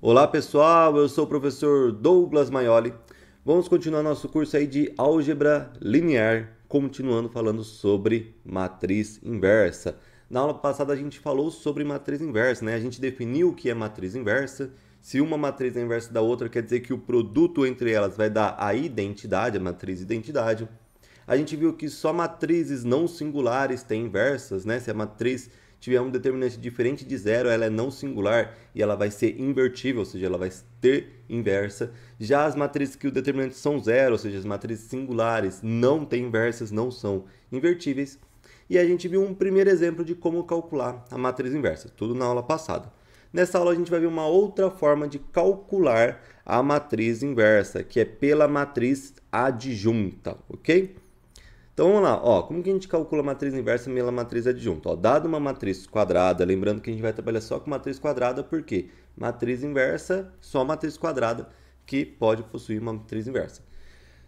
Olá pessoal, eu sou o professor Douglas Maioli. Vamos continuar nosso curso aí de álgebra linear, continuando falando sobre matriz inversa. Na aula passada a gente falou sobre matriz inversa, né? A gente definiu o que é matriz inversa. Se uma matriz é inversa da outra, quer dizer que o produto entre elas vai dar a identidade, a matriz identidade. A gente viu que só matrizes não singulares têm inversas, né? Se a matriz tiver um determinante diferente de zero, ela é não singular e ela vai ser invertível, ou seja, ela vai ter inversa. Já as matrizes que o determinante são zero, ou seja, as matrizes singulares não têm inversas, não são invertíveis. E a gente viu um primeiro exemplo de como calcular a matriz inversa, tudo na aula passada. Nessa aula a gente vai ver uma outra forma de calcular a matriz inversa, que é pela matriz adjunta, ok? Então vamos lá, ó, como que a gente calcula a matriz inversa pela matriz adjunta? Ó, dado uma matriz quadrada, lembrando que a gente vai trabalhar só com matriz quadrada, porque matriz inversa, só matriz quadrada que pode possuir uma matriz inversa.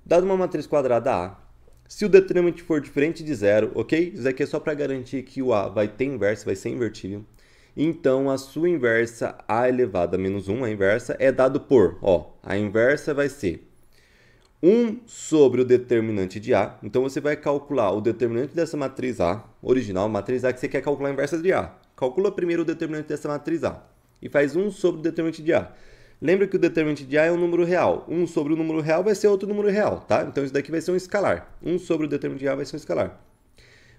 Dado uma matriz quadrada A, se o determinante for diferente de zero, ok? Isso aqui é só para garantir que o A vai ter inversa, vai ser invertível. Então, a sua inversa A elevado a menos 1, a inversa, é dado por, ó, a inversa vai ser 1 sobre o determinante de A. Então, você vai calcular o determinante dessa matriz A, original, matriz A que você quer calcular a inversa de A. Calcula primeiro o determinante dessa matriz A e faz 1 sobre o determinante de A. Lembra que o determinante de A é um número real. 1 sobre o número real vai ser outro número real, tá? Então, isso daqui vai ser um escalar. 1 sobre o determinante de A vai ser um escalar.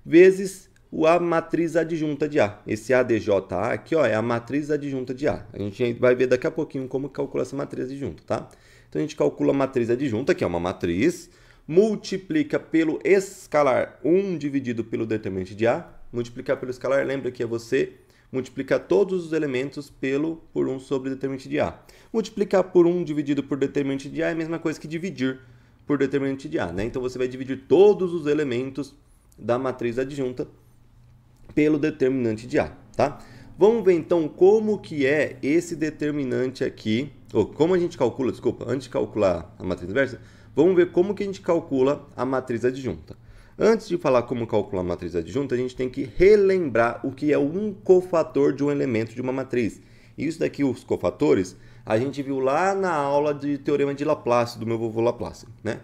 Vezes a matriz adjunta de A. Esse ADJA aqui, ó, é a matriz adjunta de A. A gente vai ver daqui a pouquinho como calcular essa matriz adjunta, tá? Então, a gente calcula a matriz adjunta, que é uma matriz, multiplica pelo escalar 1 dividido pelo determinante de A. Multiplicar pelo escalar, lembra que é você multiplicar todos os elementos por 1 sobre o determinante de A. Multiplicar por 1 dividido por determinante de A é a mesma coisa que dividir por determinante de A, né? Então, você vai dividir todos os elementos da matriz adjunta pelo determinante de A, tá? Vamos ver então como que é esse determinante aqui, ou como a gente calcula, desculpa, antes de calcular a matriz inversa, vamos ver como que a gente calcula a matriz adjunta. Antes de falar como calcular a matriz adjunta, a gente tem que relembrar o que é um cofator de um elemento de uma matriz. Isso daqui, os cofatores, a gente viu lá na aula de teorema de Laplace, do meu vovô Laplace, né?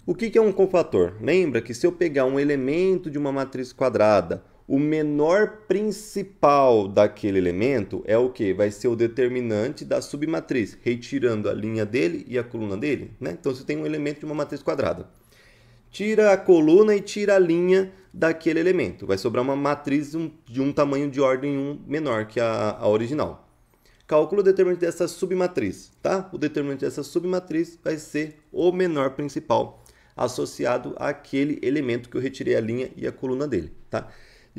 O que é um cofator? Lembra que se eu pegar um elemento de uma matriz quadrada, o menor principal daquele elemento é o que? Vai ser o determinante da submatriz, retirando a linha dele e a coluna dele, né? Então, você tem um elemento de uma matriz quadrada. Tira a coluna e tira a linha daquele elemento. Vai sobrar uma matriz de um tamanho de ordem 1 menor que a original. Calcula o determinante dessa submatriz, tá? O determinante dessa submatriz vai ser o menor principal associado àquele elemento que eu retirei a linha e a coluna dele, tá?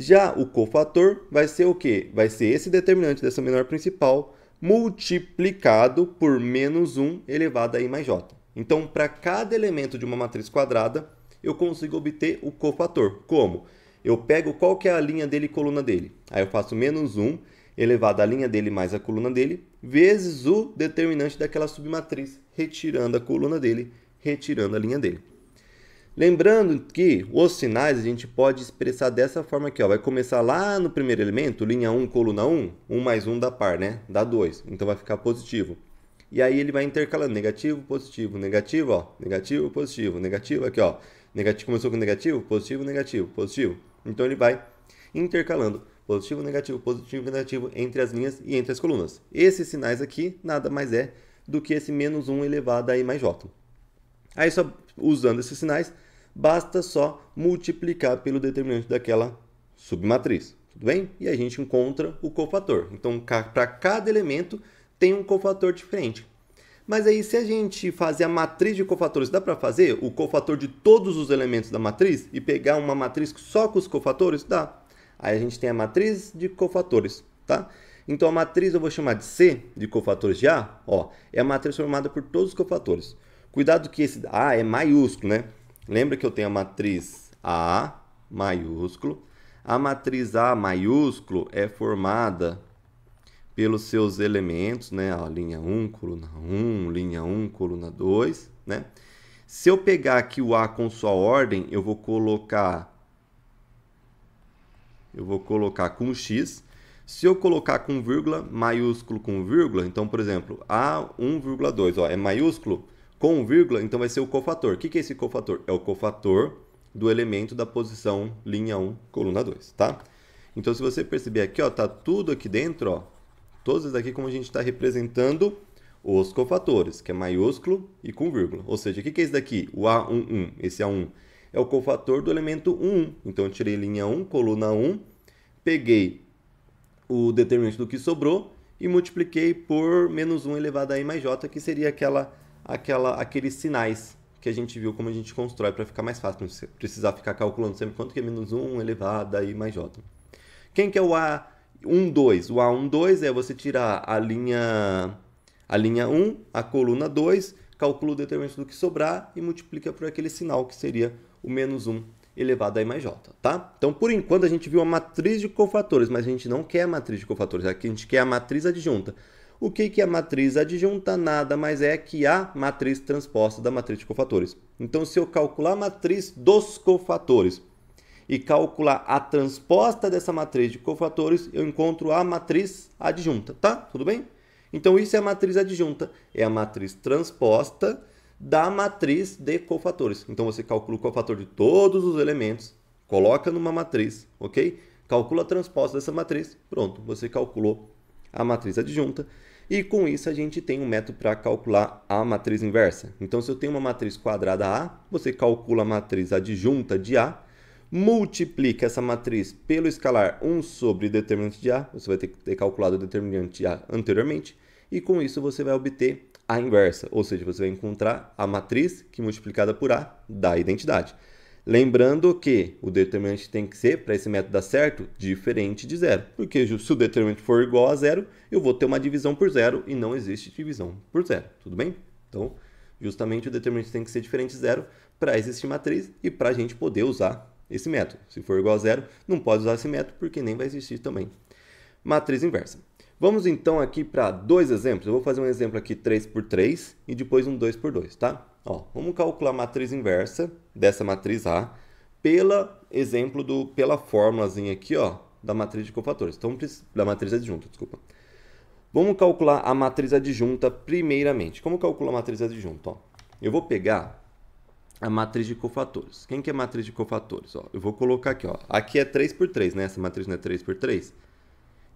Já o cofator vai ser o quê? Vai ser esse determinante dessa menor principal multiplicado por menos 1 elevado a i mais j. Então, para cada elemento de uma matriz quadrada, eu consigo obter o cofator. Como? Eu pego qual que é a linha dele e coluna dele. Aí eu faço menos 1 elevado a linha dele mais a coluna dele, vezes o determinante daquela submatriz, retirando a coluna dele, retirando a linha dele. Lembrando que os sinais a gente pode expressar dessa forma aqui, ó. Vai começar lá no primeiro elemento, linha 1, coluna 1, 1 mais 1 dá par, né? Dá 2, então vai ficar positivo. E aí ele vai intercalando, negativo, negativo, ó, negativo, positivo, negativo, aqui, ó. Negativo, começou com negativo, positivo, negativo, positivo. Então ele vai intercalando positivo, negativo entre as linhas e entre as colunas. Esses sinais aqui nada mais é do que esse menos 1 elevado a i mais j. Aí só usando esses sinais, basta só multiplicar pelo determinante daquela submatriz, tudo bem? E a gente encontra o cofator. Então, para cada elemento tem um cofator diferente. Mas aí, se a gente fazer a matriz de cofatores, dá para fazer o cofator de todos os elementos da matriz e pegar uma matriz só com os cofatores? Dá. Aí a gente tem a matriz de cofatores, tá? Então, a matriz eu vou chamar de C, de cofatores de A, ó, é a matriz formada por todos os cofatores. Cuidado que esse A é maiúsculo, né? Lembra que eu tenho a matriz A maiúsculo. A matriz A maiúsculo é formada pelos seus elementos, né? A linha 1, coluna 1, linha 1, coluna 2, né? Se eu pegar aqui o A com sua ordem, eu vou colocar com X. Se eu colocar com vírgula, maiúsculo com vírgula, então, por exemplo, A1,2 ó, é maiúsculo com vírgula, então vai ser o cofator. O que é esse cofator? É o cofator do elemento da posição linha 1, coluna 2, tá? Então, se você perceber aqui, ó, tá tudo aqui dentro, ó, todos esses aqui como a gente está representando os cofatores, que é maiúsculo e com vírgula. Ou seja, o que é esse daqui? O A11, esse A1 é o cofator do elemento 1. Então, eu tirei linha 1, coluna 1, peguei o determinante do que sobrou e multipliquei por menos 1 elevado a i mais j, que seria aqueles sinais que a gente viu como a gente constrói para ficar mais fácil, não precisar ficar calculando sempre quanto que é menos 1 elevado a i mais j. Quem que é o A12? O A12 é você tirar a linha 1, a coluna 2, calcula o determinante do que sobrar e multiplica por aquele sinal que seria o menos 1 elevado a i mais j, tá? Então, por enquanto, a gente viu a matriz de cofatores, mas a gente não quer a matriz de cofatores, aqui a gente quer a matriz adjunta. O que é a matriz adjunta? Nada mais é que a matriz transposta da matriz de cofatores. Então, se eu calcular a matriz dos cofatores e calcular a transposta dessa matriz de cofatores, eu encontro a matriz adjunta, tá? Tudo bem? Então, isso é a matriz adjunta, é a matriz transposta da matriz de cofatores. Então, você calcula o cofator de todos os elementos, coloca numa matriz, ok? Calcula a transposta dessa matriz, pronto, você calculou a matriz adjunta. E com isso, a gente tem um método para calcular a matriz inversa. Então, se eu tenho uma matriz quadrada A, você calcula a matriz adjunta de A, multiplica essa matriz pelo escalar 1 sobre determinante de A, você vai ter calculado o determinante de A anteriormente, e com isso você vai obter a inversa, ou seja, você vai encontrar a matriz que multiplicada por A dá a identidade. Lembrando que o determinante tem que ser, para esse método dar certo, diferente de zero, porque se o determinante for igual a zero, eu vou ter uma divisão por zero e não existe divisão por zero, tudo bem? Então, justamente o determinante tem que ser diferente de zero para existir matriz e para a gente poder usar esse método. Se for igual a zero, não pode usar esse método porque nem vai existir também matriz inversa. Vamos então aqui para dois exemplos. Eu vou fazer um exemplo aqui 3 por 3 e depois um 2 por 2, tá? Ó, vamos calcular a matriz inversa dessa matriz A pela fórmulazinha aqui, ó, da matriz de cofatores. Então, da matriz adjunta, desculpa. Vamos calcular a matriz adjunta primeiramente. Como calcula a matriz adjunta? Ó, eu vou pegar a matriz de cofatores. Quem que é a matriz de cofatores? Ó, eu vou colocar aqui, ó. Aqui é 3 por 3, né? Essa matriz não é 3 por 3.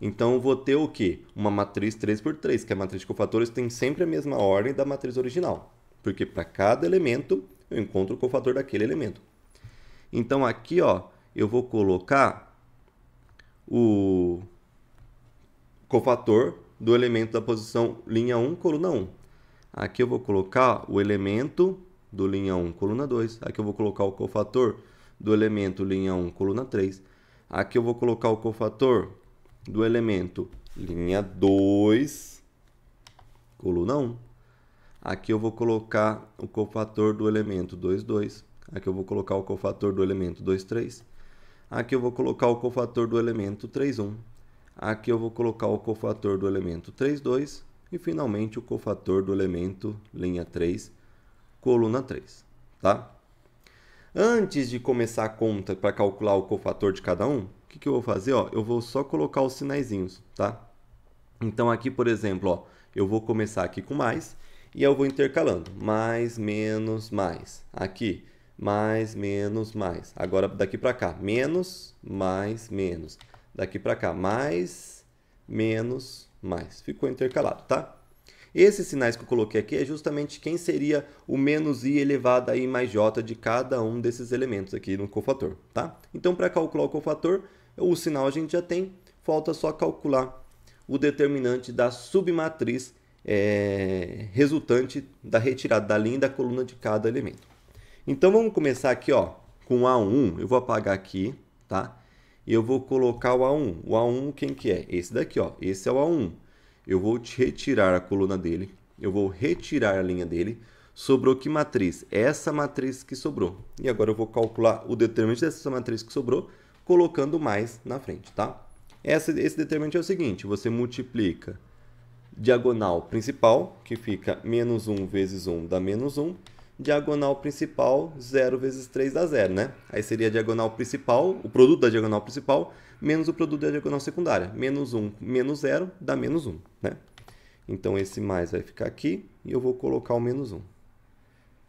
Então, eu vou ter o quê? Uma matriz 3 por 3, que a matriz de cofatores tem sempre a mesma ordem da matriz original. Porque para cada elemento, eu encontro o cofator daquele elemento. Então, aqui, ó, eu vou colocar o cofator do elemento da posição linha 1, coluna 1. Aqui eu vou colocar o elemento do linha 1, coluna 2. Aqui eu vou colocar o cofator do elemento linha 1, coluna 3. Aqui eu vou colocar o cofator do elemento linha 2, coluna 1. Aqui eu vou colocar o cofator do elemento 2, 2. Aqui eu vou colocar o cofator do elemento 2, 3. Aqui eu vou colocar o cofator do elemento 3, 1. Aqui eu vou colocar o cofator do elemento 3, 2. E finalmente o cofator do elemento linha 3, coluna 3, tá? Antes de começar a conta para calcular o cofator de cada um, o que eu vou fazer? Ó, eu vou só colocar os sinaizinhos, tá? Então aqui, por exemplo, ó, eu vou começar aqui com mais e eu vou intercalando. Mais, menos, mais. Aqui, mais, menos, mais. Agora daqui para cá, menos, mais, menos. Daqui para cá, mais, menos, mais. Ficou intercalado, tá? Esses sinais que eu coloquei aqui é justamente quem seria o menos i elevado a i mais j de cada um desses elementos aqui no cofator, tá? Então, para calcular o cofator, o sinal a gente já tem, falta só calcular o determinante da submatriz resultante da retirada da linha e da coluna de cada elemento. Então, vamos começar aqui, ó, com o A1, eu vou apagar aqui, tá? E eu vou colocar o A1. O A1 quem que é? Esse daqui, ó, esse é o A1. Eu vou retirar a coluna dele, eu vou retirar a linha dele. Sobrou que matriz? Essa matriz que sobrou. E agora eu vou calcular o determinante dessa matriz que sobrou, colocando mais na frente, tá? Esse determinante é o seguinte, você multiplica diagonal principal, que fica menos 1 vezes 1 dá menos 1, diagonal principal, 0 vezes 3 dá 0, né? Aí seria a diagonal principal, o produto da diagonal principal, menos o produto da diagonal secundária. Menos 1 menos 0 dá menos 1, né? Então, esse mais vai ficar aqui e eu vou colocar o menos 1.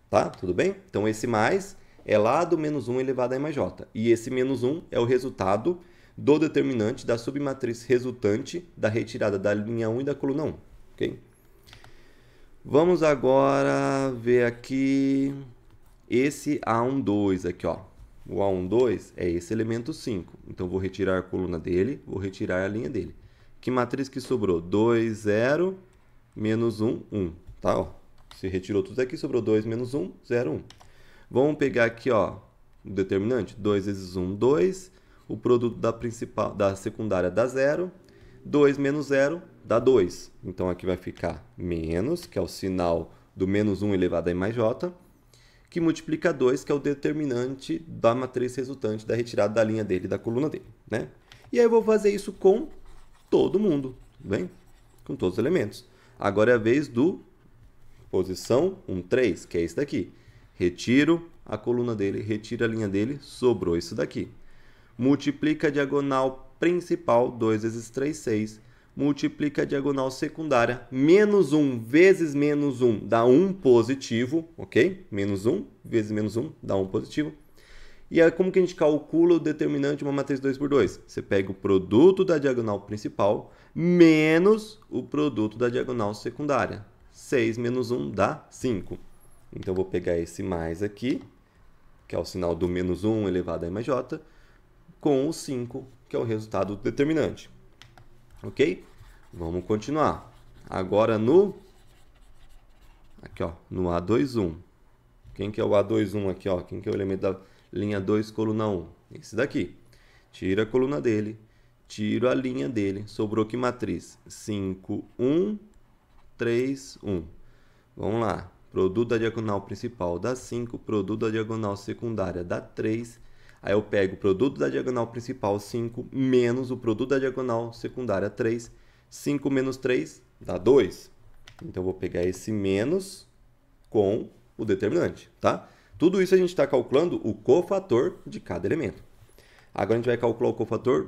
Tá? Tudo bem? Então, esse mais é lá do menos 1 elevado a mais j. E esse menos 1 é o resultado do determinante da submatriz resultante da retirada da linha 1 e da coluna 1. Ok? Vamos agora ver aqui esse A12 aqui, ó. O A12 é esse elemento 5. Então, vou retirar a coluna dele, vou retirar a linha dele. Que matriz que sobrou? 2, 0, menos 1, 1. Tá? Ó. Se retirou tudo aqui, sobrou 2 menos 1, 0, 1. Vamos pegar aqui, ó, o determinante. 2 vezes 1, 2. O produto da secundária dá 0. 2 menos 0 dá 2. Então, aqui vai ficar menos, que é o sinal do menos 1 elevado a mais j, que multiplica 2, que é o determinante da matriz resultante da retirada da linha dele, da coluna dele, né? E aí eu vou fazer isso com todo mundo, bem? Com todos os elementos. Agora é a vez do posição 1, 3, que é esse daqui. Retiro a coluna dele, retiro a linha dele, sobrou isso daqui. Multiplica a diagonal principal, 2 vezes 3, 6. Multiplica a diagonal secundária, menos 1 vezes menos 1 dá 1 positivo, ok? Menos 1 vezes menos 1 dá 1 positivo. E aí, como que a gente calcula o determinante de uma matriz 2 por 2? Você pega o produto da diagonal principal menos o produto da diagonal secundária. 6 menos 1 dá 5. Então, eu vou pegar esse mais aqui, que é o sinal do menos 1 elevado a mais j, com o 5, que é o resultado do determinante. Ok? Vamos continuar. Agora aqui, ó, no A21. Quem que é o A21 aqui, ó? Quem que é o elemento da linha 2, coluna 1? Esse daqui. Tira a coluna dele, tiro a linha dele. Sobrou que matriz? 5, 1, 3, 1. Vamos lá. Produto da diagonal principal dá 5, produto da diagonal secundária dá 3. Aí eu pego o produto da diagonal principal, 5, menos o produto da diagonal secundária, 3. 5 menos 3 dá 2. Então, eu vou pegar esse menos com o determinante, tá? Tudo isso a gente está calculando o cofator de cada elemento. Agora, a gente vai calcular o cofator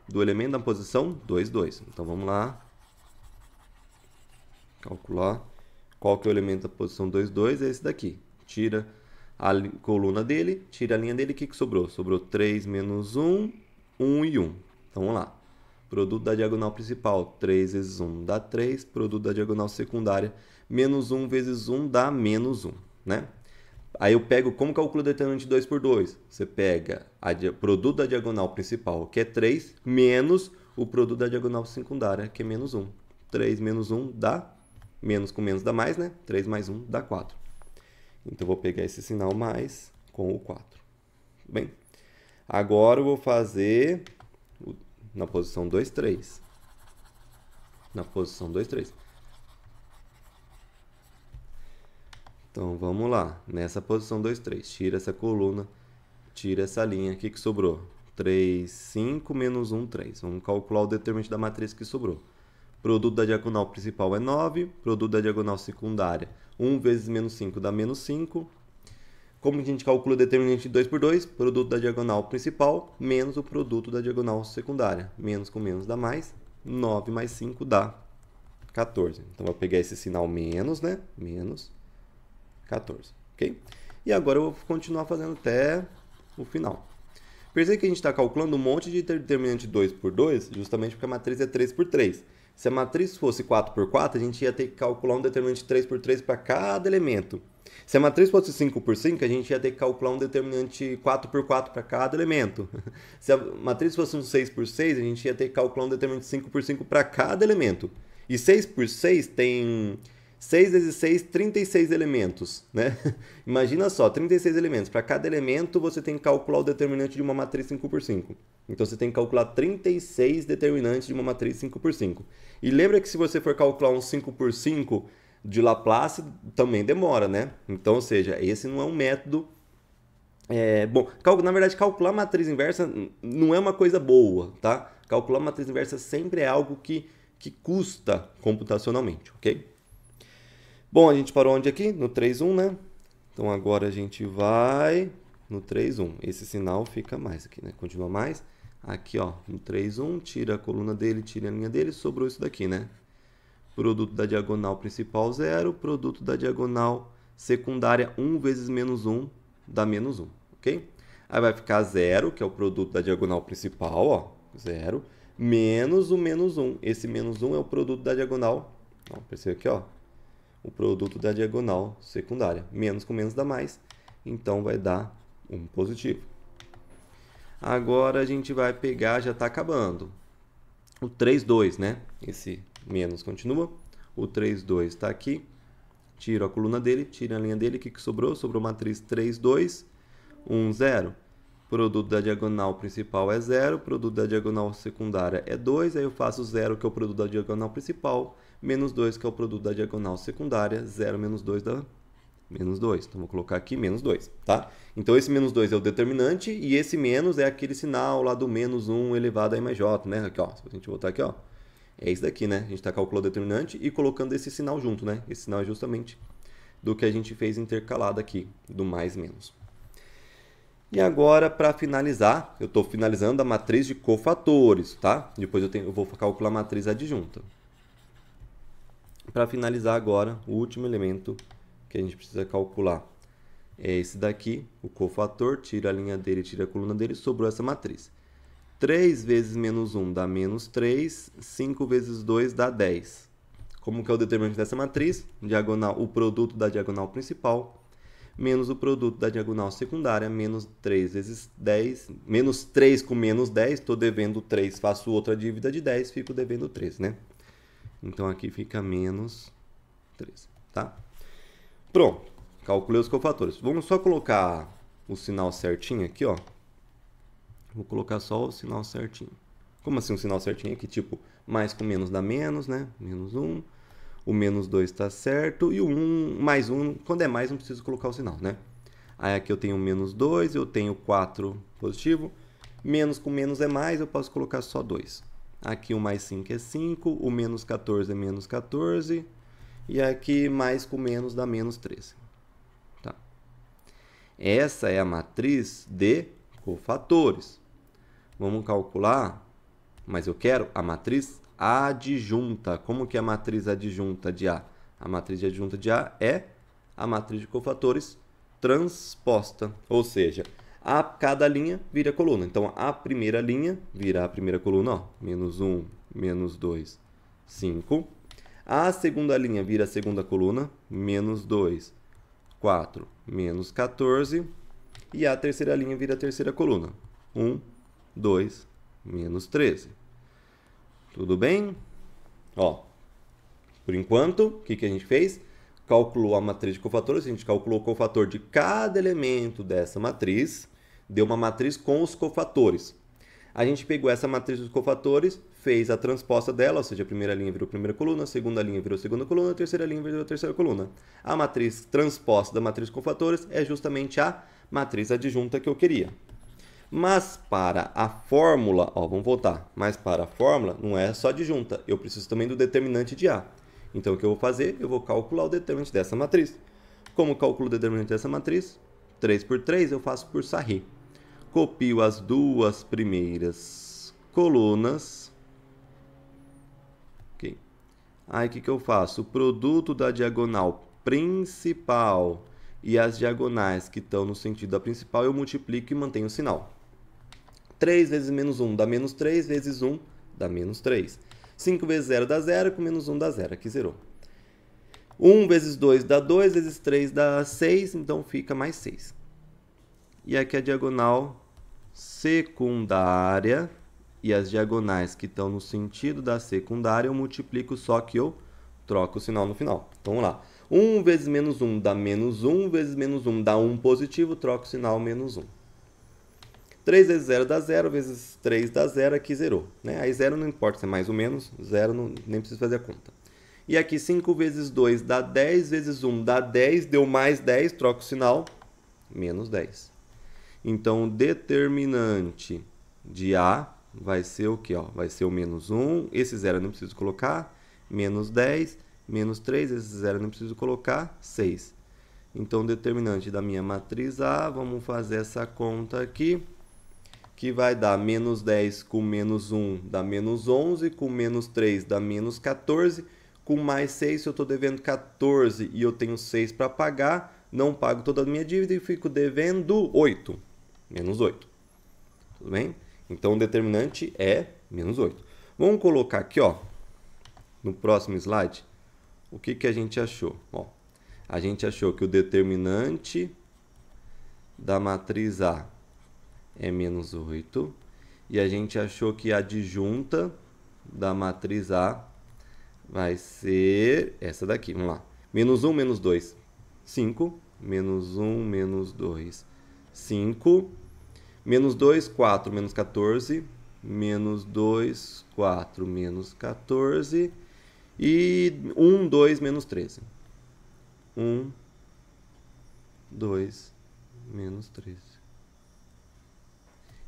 do elemento da posição 2, 2. Então, vamos lá. Calcular. Qual que é o elemento da posição 2, 2? É esse daqui. Tira a coluna dele, tira a linha dele, o que sobrou? Sobrou 3 menos 1, 1 e 1. Então, vamos lá. Produto da diagonal principal, 3 vezes 1 dá 3. Produto da diagonal secundária, menos 1 vezes 1 dá menos 1, né? Aí eu pego, como calculo o determinante de 2 por 2? Você pega o produto da diagonal principal, que é 3, menos o produto da diagonal secundária, que é menos 1. 3 menos 1 dá, menos com menos dá mais, né? 3 mais 1 dá 4. Então, eu vou pegar esse sinal mais com o 4. Bem, agora eu vou fazer na posição 2, 3. Na posição 2, 3. Então, vamos lá. Nessa posição 2, 3. Tira essa coluna, tira essa linha. O que sobrou? 3, 5 menos 1, 3. Vamos calcular o determinante da matriz que sobrou. Produto da diagonal principal é 9. Produto da diagonal secundária, 1 vezes menos 5 dá menos 5. Como a gente calcula o determinante de 2 por 2? Produto da diagonal principal menos o produto da diagonal secundária. Menos com menos dá mais. 9 mais 5 dá 14. Então, eu vou pegar esse sinal menos, né? Menos 14. Ok? E agora eu vou continuar fazendo até o final. Percebe que a gente está calculando um monte de determinante de 2 por 2, justamente porque a matriz é 3 por 3. Se a matriz fosse 4 por 4, a gente ia ter que calcular um determinante de 3 por 3 para cada elemento. Se a matriz fosse 5 por 5, a gente ia ter que calcular um determinante 4 por 4 para cada elemento. Se a matriz fosse um 6 por 6, a gente ia ter que calcular um determinante 5 por 5 para cada elemento. E 6 por 6 tem 6 vezes 6, 36 elementos, né? Imagina só, 36 elementos. Para cada elemento, você tem que calcular o determinante de uma matriz 5 por 5. Então, você tem que calcular 36 determinantes de uma matriz 5 por 5. E lembra que se você for calcular um 5 por 5 de Laplace, também demora, né? Então, ou seja, esse não é um método... Bom, na verdade, calcular matriz inversa não é uma coisa boa, tá? Calcular matriz inversa sempre é algo que custa computacionalmente, ok? Bom, a gente parou onde aqui? No 3, 1, né? Então, agora a gente vai no 3, 1. Esse sinal fica mais aqui, né? Continua mais. Aqui, ó, no 3, 1, tira a coluna dele, tira a linha dele, sobrou isso daqui, né? Produto da diagonal principal, 0. Produto da diagonal secundária, 1 vezes menos 1, dá menos 1, ok? Aí vai ficar 0, que é o produto da diagonal principal, ó, 0, menos o menos 1. Esse menos 1 é o produto da diagonal, ó, percebe aqui, ó, o produto da diagonal secundária. Menos com menos dá mais, então vai dar 1 positivo. Agora a gente vai pegar, já está acabando, o 3, 2, né? Esse menos continua, o 3, 2 está aqui, tiro a coluna dele, tiro a linha dele, o que sobrou? Sobrou matriz 3, 2, 1, 0. Produto da diagonal principal é 0, produto da diagonal secundária é 2, aí eu faço 0, que é o produto da diagonal principal, menos 2, que é o produto da diagonal secundária, 0 menos 2 dá menos 2. Então, vou colocar aqui menos 2, tá? Então, esse menos 2 é o determinante e esse menos é aquele sinal lá do menos 1 elevado a mj, né? Aqui, ó, se a gente voltar aqui, ó, é isso daqui, né? A gente está calculando o determinante e colocando esse sinal junto, né? Esse sinal é justamente do que a gente fez intercalado aqui, do mais menos. E agora, para finalizar, eu estou finalizando a matriz de cofatores, tá? Depois eu vou calcular a matriz adjunta. Para finalizar agora, o último elemento que a gente precisa calcular é esse daqui, o cofator, tira a linha dele, tira a coluna dele, sobrou essa matriz. 3 vezes menos 1 dá menos 3, 5 vezes 2 dá 10. Como que é o determinante dessa matriz? Diagonal, o produto da diagonal principal, menos o produto da diagonal secundária, menos 3 vezes 10, menos 3 com menos 10, estou devendo 3, faço outra dívida de 10, fico devendo 3, né? Então, aqui fica menos 3, tá? Pronto, calculei os cofatores. Vamos só colocar o sinal certinho aqui, ó. Vou colocar só o sinal certinho. Como assim um sinal certinho aqui? Tipo, mais com menos dá menos, né? Menos 1. O menos 2 está certo. E o 1 mais 1, quando é mais, não preciso colocar o sinal, né? Aí aqui eu tenho menos 2, eu tenho 4 positivo. Menos com menos é mais, eu posso colocar só 2. Aqui o mais 5 é 5, o menos 14 é menos 14. E aqui mais com menos dá menos 13. Tá? Essa é a matriz de cofatores. Vamos calcular, mas eu quero a matriz adjunta. Como que é a matriz adjunta de A? A matriz adjunta de A é a matriz de cofatores transposta. Ou seja, a cada linha vira coluna. Então, a primeira linha vira a primeira coluna, ó, menos 1, menos 2, 5. A segunda linha vira a segunda coluna, menos 2, 4, menos 14. E a terceira linha vira a terceira coluna, 1, 2, menos 13. Tudo bem? Ó, por enquanto, o que a gente fez? Calculou a matriz de cofatores, a gente calculou o cofator de cada elemento dessa matriz, deu uma matriz com os cofatores. A gente pegou essa matriz dos cofatores, fez a transposta dela, ou seja, a primeira linha virou a primeira coluna, a segunda linha virou a segunda coluna, a terceira linha virou a terceira coluna. A matriz transposta da matriz de cofatores é justamente a matriz adjunta que eu queria. Mas para a fórmula, ó, vamos voltar, mas para a fórmula não é só adjunta, eu preciso também do determinante de A. Então, o que eu vou fazer? Eu vou calcular o determinante dessa matriz. Como calculo o determinante dessa matriz? 3 por 3 eu faço por Sarri. Copio as duas primeiras colunas. Okay. Aí, o que eu faço? O produto da diagonal principal e as diagonais que estão no sentido da principal, eu multiplico e mantenho o sinal. 3 vezes menos 1 dá menos 3, vezes 1 dá menos 3. 5 vezes 0 dá 0, com menos 1 dá 0. Aqui zerou. 1 vezes 2 dá 2, vezes 3 dá 6, então fica mais 6. E aqui a diagonal secundária e as diagonais que estão no sentido da secundária, eu multiplico, só que eu troco o sinal no final. Então, vamos lá. 1 vezes menos 1 dá menos 1, vezes menos 1 dá 1 positivo, troco o sinal menos 1. 3 vezes 0 dá 0, vezes 3 dá 0, aqui zerou. Né? Aí 0 não importa se é mais ou menos, 0 não, nem precisa fazer a conta. E aqui 5 vezes 2 dá 10, vezes 1 dá 10, deu mais 10, troco o sinal, menos 10. Então, o determinante de A vai ser o quê? Ó? Vai ser o menos 1, esse 0 eu não preciso colocar, menos 10, menos 3, esse 0 eu não preciso colocar, 6. Então, determinante da minha matriz A, vamos fazer essa conta aqui, que vai dar menos 10 com menos 1 dá menos 11, com menos 3 dá menos 14, com mais 6, se eu estou devendo 14 e eu tenho 6 para pagar, não pago toda a minha dívida e fico devendo 8, menos 8. Tudo bem? Então, o determinante é menos 8. Vamos colocar aqui, ó, no próximo slide, o que a gente achou? Ó, a gente achou que o determinante da matriz A é menos 8. E a gente achou que a adjunta da matriz A vai ser essa daqui. Vamos lá. Menos 1, menos 2, 5. Menos 1, menos 2, 5. Menos 2, 4, menos 14. Menos 2, 4, menos 14. E 1, 2, menos 13. 1, 2, menos 13.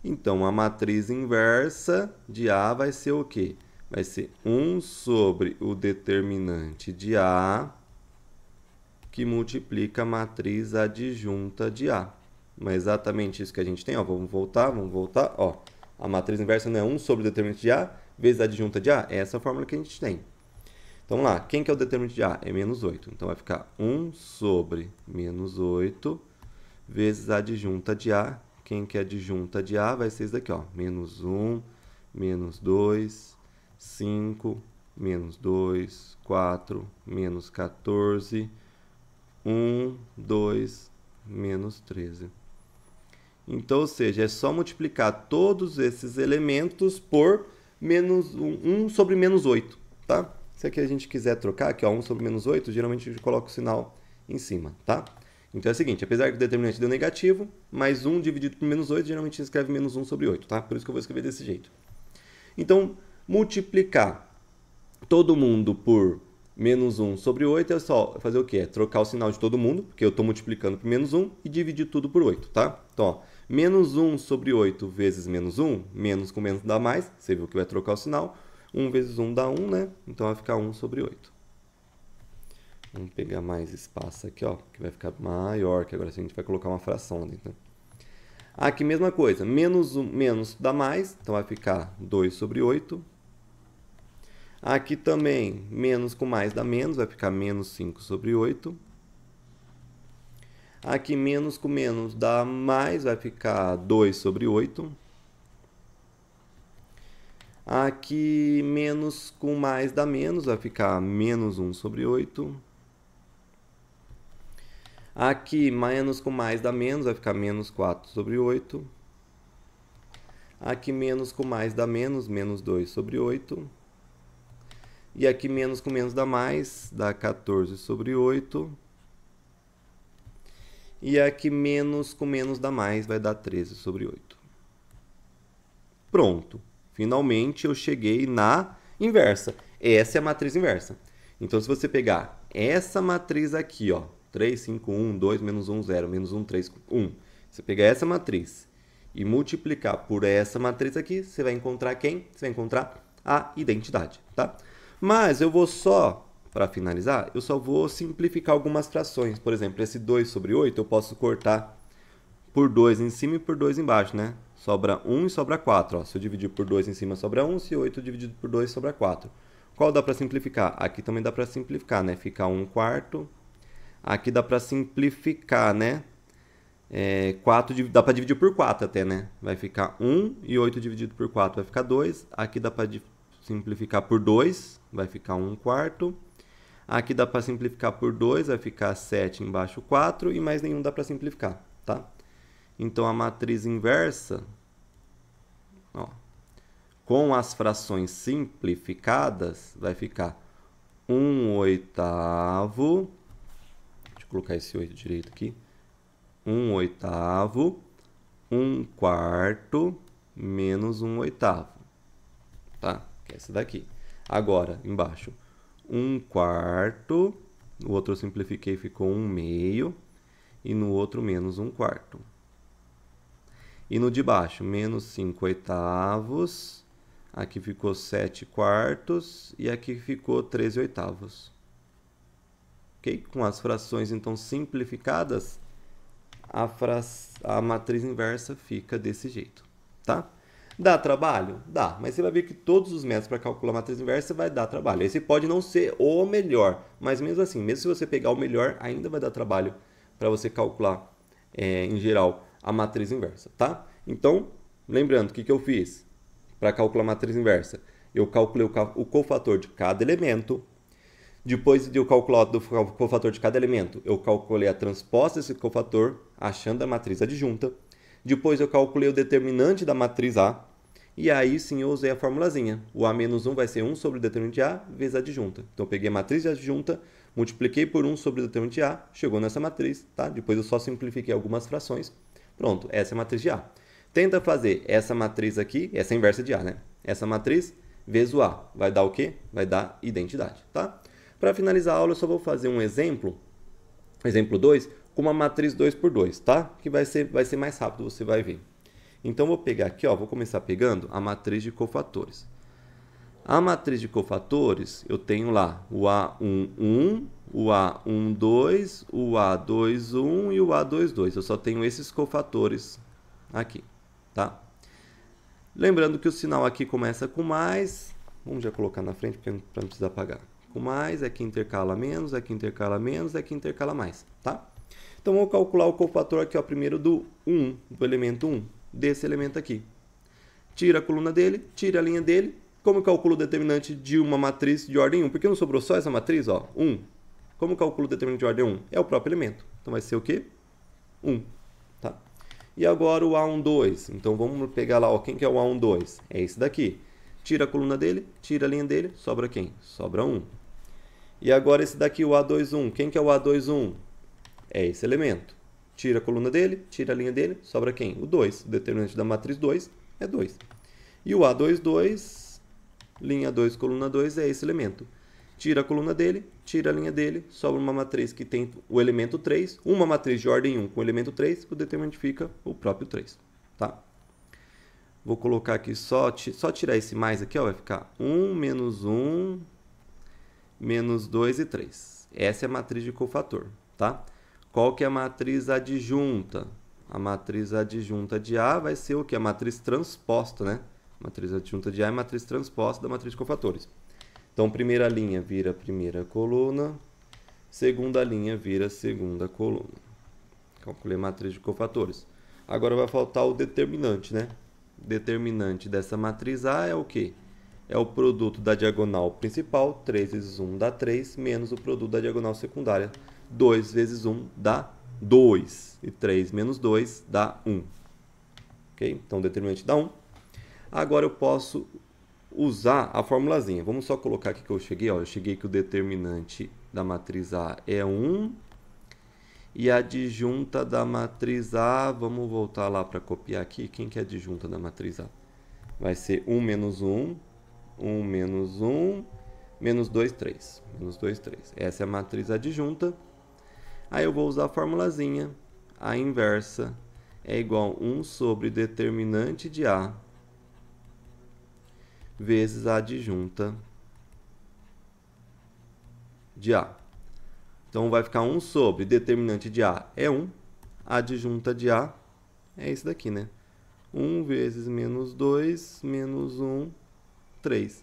Então, a matriz inversa de A vai ser o quê? Vai ser 1 sobre o determinante de A, que multiplica a matriz adjunta de A. Mas é exatamente isso que a gente tem. Ó, vamos voltar. Ó, a matriz inversa não é 1 sobre o determinante de A vezes a adjunta de A. É essa a fórmula que a gente tem. Então, vamos lá. Quem que é o determinante de A? É menos 8. Então, vai ficar 1 sobre menos 8 vezes a adjunta de A. Quem que é a adjunta de A vai ser isso daqui, ó. Menos 1, menos 2, 5, menos 2, 4, menos 14, 1, 2, menos 13. Então, ou seja, é só multiplicar todos esses elementos por menos 1 sobre menos 8, tá? Se aqui a gente quiser trocar, aqui, ó, 1 sobre menos 8, geralmente a gente coloca o sinal em cima, tá? Então é o seguinte, apesar que o determinante deu negativo, mais 1 dividido por menos 8, geralmente se escreve menos 1 sobre 8, tá? Por isso que eu vou escrever desse jeito. Então, multiplicar todo mundo por menos 1 sobre 8 é só fazer o quê? É trocar o sinal de todo mundo, porque eu estou multiplicando por menos 1, e dividir tudo por 8, tá? Então, ó, menos 1 sobre 8 vezes menos 1, menos com menos dá mais, você viu que vai trocar o sinal, 1 vezes 1 dá 1, né? Então vai ficar 1 sobre 8. Vamos pegar mais espaço aqui, ó, que vai ficar maior, que agora a gente vai colocar uma fração lá dentro. Aqui, mesma coisa, menos dá mais, então vai ficar 2 sobre 8. Aqui também, menos com mais dá menos, vai ficar menos 5 sobre 8. Aqui, menos com menos dá mais, vai ficar 2 sobre 8. Aqui, menos com mais dá menos, vai ficar menos 1 sobre 8. Aqui, menos com mais dá menos, vai ficar menos 4 sobre 8. Aqui, menos com mais dá menos, menos 2 sobre 8. E aqui, menos com menos dá mais, dá 14 sobre 8. E aqui, menos com menos dá mais, vai dar 13 sobre 8. Pronto. Finalmente, eu cheguei na inversa. Essa é a matriz inversa. Então, se você pegar essa matriz aqui, ó, 3, 5, 1, 2, menos 1, 0, menos 1, 3, 1. Você pegar essa matriz e multiplicar por essa matriz aqui, você vai encontrar quem? Você vai encontrar a identidade, tá? Mas eu vou só, para finalizar, eu só vou simplificar algumas frações. Por exemplo, esse 2 sobre 8 eu posso cortar por 2 em cima e por 2 embaixo, né? Sobra 1 e sobra 4. Ó. Se eu dividir por 2 em cima, sobra 1. Se 8 dividido por 2, sobra 4. Qual dá para simplificar? Aqui também dá para simplificar, né? Fica 1 quarto. Aqui dá para simplificar, né? 4, dá para dividir por 4 até, né? Vai ficar 1 e 8 dividido por 4 vai ficar 2. Aqui dá para simplificar por 2, vai ficar 1 quarto. Aqui dá para simplificar por 2, vai ficar 7 embaixo 4 e mais nenhum dá para simplificar, tá? Então, a matriz inversa, ó, com as frações simplificadas, vai ficar 1 oitavo, deixa eu colocar esse 8 direito aqui, 1 oitavo, 1 quarto, menos 1 oitavo, tá? Que é essa daqui. Agora, embaixo, 1 quarto, o outro eu simplifiquei, ficou 1 meio, e no outro menos 1 quarto. E no de baixo, menos 5 oitavos, aqui ficou 7 quartos, e aqui ficou 13 oitavos. ok? Com as frações, então, simplificadas, a matriz inversa fica desse jeito, tá? Dá trabalho? Dá, mas você vai ver que todos os métodos para calcular a matriz inversa vai dar trabalho. Esse pode não ser o melhor, mas mesmo assim, mesmo se você pegar o melhor, ainda vai dar trabalho para você calcular, em geral, a matriz inversa, tá? Então, lembrando, o que eu fiz para calcular a matriz inversa? Eu calculei o cofator de cada elemento. Depois de eu calcular o cofator de cada elemento, eu calculei a transposta desse cofator, achando a matriz adjunta. Depois eu calculei o determinante da matriz A. E aí sim eu usei a formulazinha. O A menos 1 vai ser 1 sobre o determinante de A vezes a adjunta. Então eu peguei a matriz de adjunta, multipliquei por 1 sobre o determinante de A, chegou nessa matriz, tá? Depois eu só simplifiquei algumas frações. Pronto, essa é a matriz de A. Tenta fazer essa matriz aqui, essa é a inversa de A, né? Essa matriz vezes o A. Vai dar o quê? Vai dar identidade, tá? Para finalizar a aula, eu só vou fazer um exemplo 2, com uma matriz 2 por 2, tá? Que vai ser mais rápido, você vai ver. Então, vou pegar aqui, ó, vou começar pegando a matriz de cofatores. A matriz de cofatores, eu tenho lá o A11, o A12, o A21 e o A22. Eu só tenho esses cofatores aqui, tá? Lembrando que o sinal aqui começa com mais. Vamos já colocar na frente para não precisar apagar. Com mais, aqui intercala menos, aqui intercala menos, aqui intercala mais, tá? Então, vamos calcular o cofator aqui, ó, primeiro do 1, do elemento 1, desse elemento aqui. Tira a coluna dele, tira a linha dele. Como eu calculo o determinante de uma matriz de ordem 1? Porque não sobrou só essa matriz, ó, 1. Como eu calculo o determinante de ordem 1? É o próprio elemento. Então, vai ser o quê? 1, tá? E agora o A12. Então, vamos pegar lá, ó, quem que é o A12? É esse daqui. Tira a coluna dele, tira a linha dele, sobra quem? Sobra 1. E agora esse daqui, o A21. Quem que é o A21? É esse elemento. Tira a coluna dele, tira a linha dele, sobra quem? O 2. O determinante da matriz 2 é 2. E o A22, linha 2, coluna 2, é esse elemento. Tira a coluna dele, tira a linha dele, sobra uma matriz que tem o elemento 3. Uma matriz de ordem 1 com o elemento 3, o determinante fica o próprio 3. Tá? Vou colocar aqui só tirar esse mais aqui, ó, vai ficar 1, menos 1, menos 2 e 3. Essa é a matriz de cofator, tá? Qual que é a matriz adjunta? A matriz adjunta de A vai ser o que? A matriz transposta, né? A matriz adjunta de A é a matriz transposta da matriz de cofatores. Então, primeira linha vira primeira coluna, segunda linha vira segunda coluna. Calculei a matriz de cofatores. Agora vai faltar o determinante, né? O determinante dessa matriz A é o quê? É o produto da diagonal principal, 3 vezes 1 dá 3, menos o produto da diagonal secundária, 2 vezes 1 dá 2. E 3 menos 2 dá 1. Ok? Então, o determinante dá 1. Agora, eu posso usar a formulazinha. Vamos só colocar aqui que eu cheguei. Ó, eu cheguei que o determinante da matriz A é 1. E a adjunta da matriz A, vamos voltar lá para copiar aqui. Quem que é a adjunta da matriz A? Vai ser 1 menos 1. 1 menos 1, menos 2, 3. Menos 2, 3. Essa é a matriz adjunta. Aí eu vou usar a formulazinha. A inversa é igual a 1 sobre determinante de A vezes a adjunta de A. Então, vai ficar 1 sobre determinante de A é 1. A adjunta de A é esse daqui, né? 1 vezes menos 2, menos 1, 3.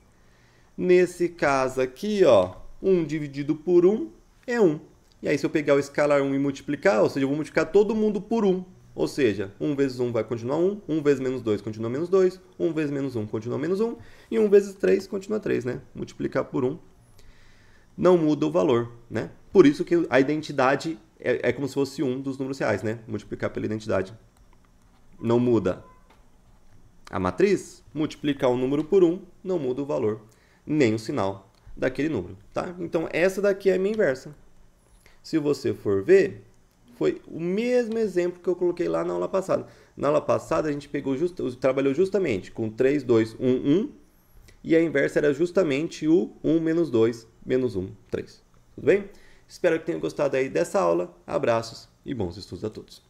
Nesse caso aqui, ó, 1 dividido por 1 é 1. E aí, se eu pegar o escalar 1 e multiplicar, ou seja, eu vou multiplicar todo mundo por 1. Ou seja, 1 vezes 1 vai continuar 1, 1 vezes menos 2 continua menos 2, 1 vezes menos 1 continua menos 1, e 1 vezes 3 continua 3, né? Multiplicar por 1 não muda o valor, né? Por isso que a identidade é como se fosse um dos números reais, né? Multiplicar pela identidade. Não muda a matriz, multiplicar o número por 1 não muda o valor, nem o sinal daquele número, tá? Então, essa daqui é a minha inversa. Se você for ver, foi o mesmo exemplo que eu coloquei lá na aula passada. Na aula passada, a gente trabalhou justamente com 3, 2, 1, 1, e a inversa era justamente o 1 menos 2, menos 1, 3. Tudo bem? Espero que tenham gostado aí dessa aula. Abraços e bons estudos a todos.